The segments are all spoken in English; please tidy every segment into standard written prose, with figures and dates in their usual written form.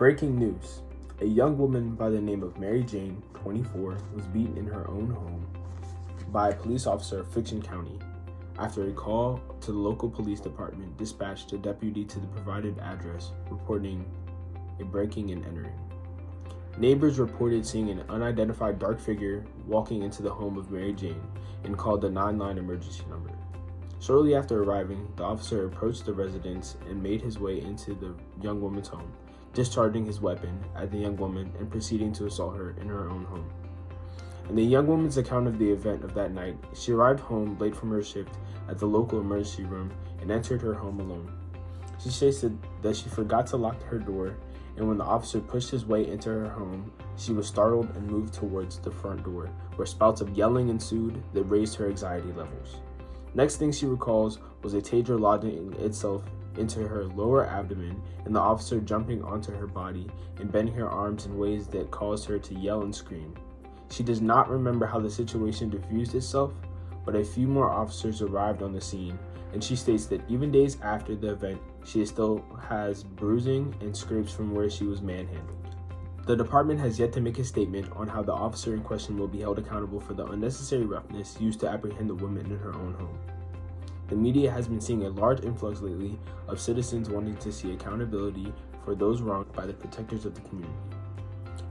Breaking news. A young woman by the name of Mary Jane, 24, was beaten in her own home by a police officer of Fiction County after a call to the local police department dispatched a deputy to the provided address reporting a breaking and entering. Neighbors reported seeing an unidentified dark figure walking into the home of Mary Jane and called the 911 emergency number. Shortly after arriving, the officer approached the residence and made his way into the young woman's home, discharging his weapon at the young woman and proceeding to assault her in her own home. In the young woman's account of the event of that night, she arrived home late from her shift at the local emergency room and entered her home alone. She stated that she forgot to lock her door, and when the officer pushed his way into her home, she was startled and moved towards the front door, where spouts of yelling ensued that raised her anxiety levels. Next thing she recalls was a taser lodging itself into her lower abdomen and the officer jumping onto her body and bending her arms in ways that caused her to yell and scream. She does not remember how the situation diffused itself, but a few more officers arrived on the scene, and she states that even days after the event, she still has bruising and scrapes from where she was manhandled. The department has yet to make a statement on how the officer in question will be held accountable for the unnecessary roughness used to apprehend the woman in her own home. The media has been seeing a large influx lately of citizens wanting to see accountability for those wronged by the protectors of the community.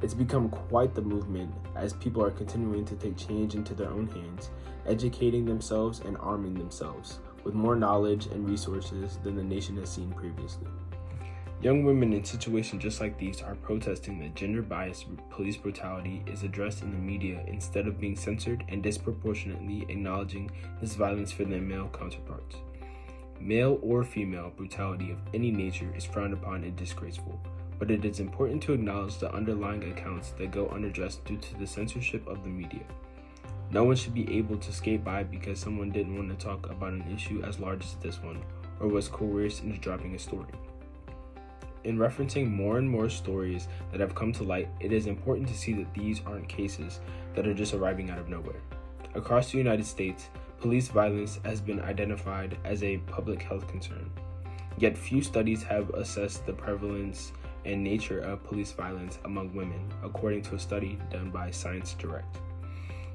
It's become quite the movement as people are continuing to take change into their own hands, educating themselves and arming themselves with more knowledge and resources than the nation has seen previously. Young women in situations just like these are protesting that gender-biased police brutality is addressed in the media instead of being censored and disproportionately acknowledging this violence for their male counterparts. Male or female brutality of any nature is frowned upon and disgraceful, but it is important to acknowledge the underlying accounts that go unaddressed due to the censorship of the media. No one should be able to skate by because someone didn't want to talk about an issue as large as this one, or was coerced into dropping a story. In referencing more and more stories that have come to light, it is important to see that these aren't cases that are just arriving out of nowhere. Across the United States, police violence has been identified as a public health concern. Yet few studies have assessed the prevalence and nature of police violence among women, according to a study done by Science Direct.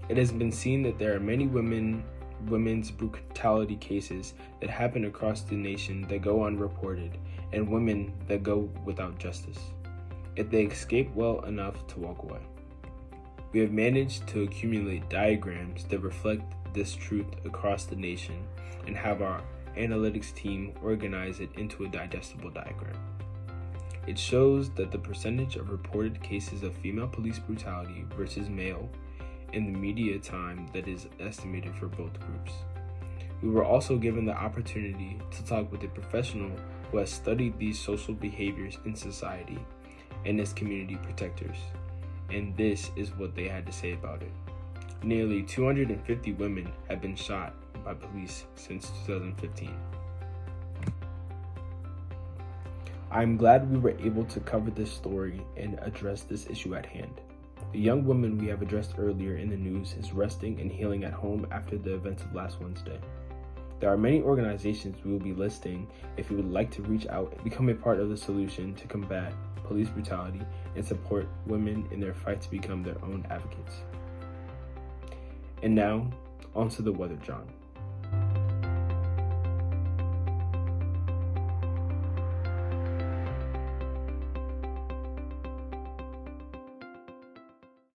It has been seen that there are many women's brutality cases that happen across the nation that go unreported, and women that go without justice, if they escape well enough to walk away. We have managed to accumulate diagrams that reflect this truth across the nation and have our analytics team organize it into a digestible diagram. It shows that the percentage of reported cases of female police brutality versus male in the media time that is estimated for both groups. We were also given the opportunity to talk with a professional who has studied these social behaviors in society and as community protectors, and this is what they had to say about it. Nearly 250 women have been shot by police since 2015. I'm glad we were able to cover this story and address this issue at hand. The young woman we have addressed earlier in the news is resting and healing at home after the events of last Wednesday. There are many organizations we will be listing if you would like to reach out and become a part of the solution to combat police brutality and support women in their fight to become their own advocates. And now, on to the weather, John.